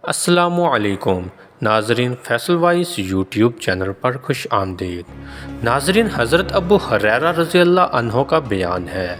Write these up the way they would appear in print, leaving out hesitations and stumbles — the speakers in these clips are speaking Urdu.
السلام علیکم ناظرین، فیصل وائس یوٹیوب چینل پر خوش آمدید۔ ناظرین، حضرت ابو ہریرہ رضی اللہ عنہ کا بیان ہے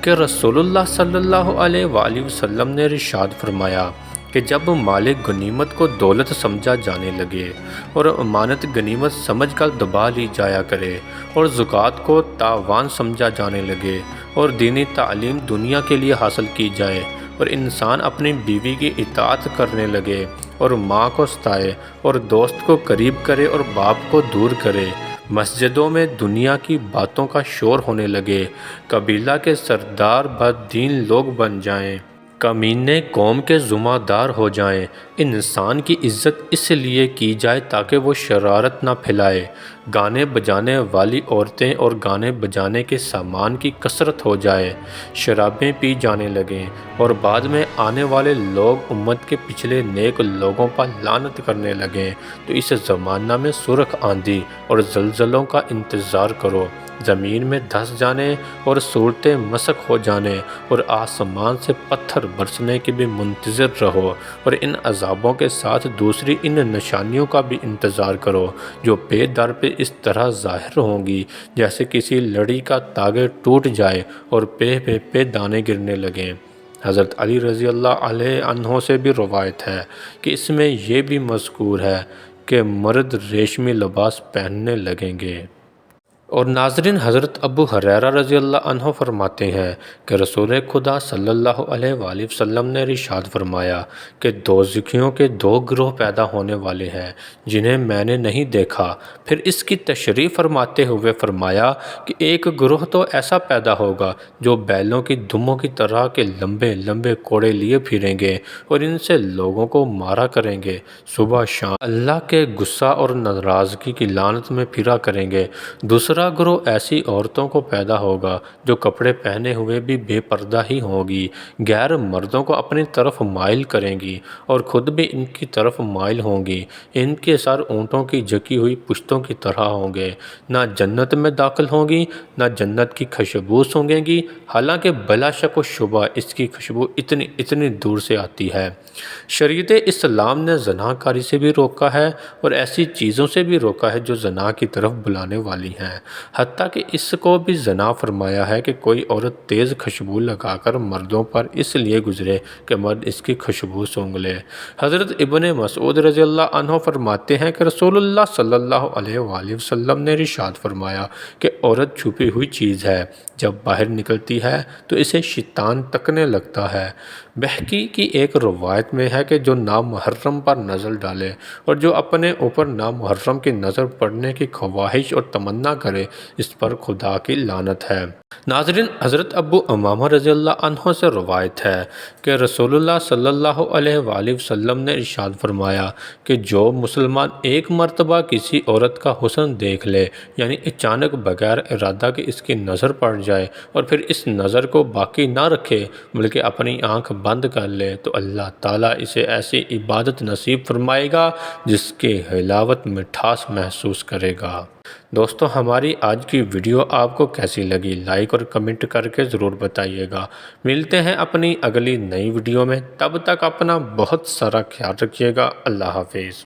کہ رسول اللہ صلی اللہ علیہ وآلہ وسلم نے ارشاد فرمایا کہ جب مالک غنیمت کو دولت سمجھا جانے لگے اور امانت غنیمت سمجھ کر دبا لی جایا کرے اور زکوٰۃ کو تاوان سمجھا جانے لگے اور دینی تعلیم دنیا کے لیے حاصل کی جائے اور انسان اپنی بیوی کی اطاعت کرنے لگے اور ماں کو ستائے اور دوست کو قریب کرے اور باپ کو دور کرے، مسجدوں میں دنیا کی باتوں کا شور ہونے لگے، قبیلہ کے سردار بددین لوگ بن جائیں، کمینے قوم کے ذمہ دار ہو جائیں، انسان کی عزت اس لیے کی جائے تاکہ وہ شرارت نہ پھیلائے، گانے بجانے والی عورتیں اور گانے بجانے کے سامان کی کثرت ہو جائے، شرابیں پی جانے لگیں اور بعد میں آنے والے لوگ امت کے پچھلے نیک لوگوں پر لعنت کرنے لگیں، تو اس زمانہ میں سرخ آندھی اور زلزلوں کا انتظار کرو، زمین میں دھس جانے اور صورتیں مسخ ہو جانے اور آسمان سے پتھر برسنے کے بھی منتظر رہو، اور ان عذابوں کے ساتھ دوسری ان نشانیوں کا بھی انتظار کرو جو پے در پہ اس طرح ظاہر ہوں گی جیسے کسی لڑی کا تاگے ٹوٹ جائے اور پہ دانے گرنے لگیں۔ حضرت علی رضی اللہ علیہ عنہ سے بھی روایت ہے کہ اس میں یہ بھی مذکور ہے کہ مرد ریشمی لباس پہننے لگیں گے۔ اور ناظرین، حضرت ابو ہریرہ رضی اللہ عنہ فرماتے ہیں کہ رسول خدا صلی اللہ علیہ وآلہ وسلم نے ارشاد فرمایا کہ دوزخیوں کے دو گروہ پیدا ہونے والے ہیں جنہیں میں نے نہیں دیکھا۔ پھر اس کی تشریح فرماتے ہوئے فرمایا کہ ایک گروہ تو ایسا پیدا ہوگا جو بیلوں کی دموں کی طرح کے لمبے لمبے کوڑے لیے پھریں گے اور ان سے لوگوں کو مارا کریں گے، صبح شام اللہ کے غصہ اور ناراضگی کی لعنت میں پھرا کریں گے۔ دوسرا گروہ ایسی عورتوں کو پیدا ہوگا جو کپڑے پہنے ہوئے بھی بے پردہ ہی ہوگی، غیر مردوں کو اپنی طرف مائل کریں گی اور خود بھی ان کی طرف مائل ہوں گی، ان کے سر اونٹوں کی جکی ہوئی پشتوں کی طرح ہوں گے، نہ جنت میں داخل ہوں گی نہ جنت کی خوشبو سونگیں گی، حالانکہ بلا شک و شبہ اس کی خوشبو اتنی دور سے آتی ہے۔ شریعت اسلام نے زنا کاری سے بھی روکا ہے اور ایسی چیزوں سے بھی روکا ہے جو زنا کی طرف بلانے والی ہیں، حتیٰ کہ اس کو بھی زنا فرمایا ہے کہ کوئی عورت تیز خوشبو لگا کر مردوں پر اس لیے گزرے کہ مرد اس کی خوشبو سونگ لے۔ حضرت ابن مسعود رضی اللہ عنہ فرماتے ہیں کہ رسول اللہ صلی اللہ علیہ وآلہ وسلم نے ارشاد فرمایا کہ عورت چھپی ہوئی چیز ہے، جب باہر نکلتی ہے تو اسے شیطان تکنے لگتا ہے۔ بہقی کی ایک روایت میں ہے کہ جو نامحرم پر نظر ڈالے اور جو اپنے اوپر نامحرم کی نظر پڑنے کی خواہش اور تمنا کرے، اس پر خدا کی لعنت ہے۔ ناظرین، حضرت ابو امامہ رضی اللہ عنہ سے روایت ہے کہ رسول اللہ صلی اللہ علیہ وآلہ وسلم نے ارشاد فرمایا کہ جو مسلمان ایک مرتبہ کسی عورت کا حسن دیکھ لے، یعنی اچانک بغیر ارادہ کہ اس کی نظر پڑ جائے اور پھر اس نظر کو باقی نہ رکھے بلکہ اپنی آنکھ بند کر لے، تو اللہ تعالیٰ اسے ایسی عبادت نصیب فرمائے گا جس کے حلاوت مٹھاس محسوس کرے گا۔ دوستو، ہماری آج کی ویڈیو آپ کو کیسی لگی؟ لائک اور کمنٹ کر کے ضرور بتائیے گا۔ ملتے ہیں اپنی اگلی نئی ویڈیو میں، تب تک اپنا بہت سارا خیال رکھیے گا۔ اللہ حافظ۔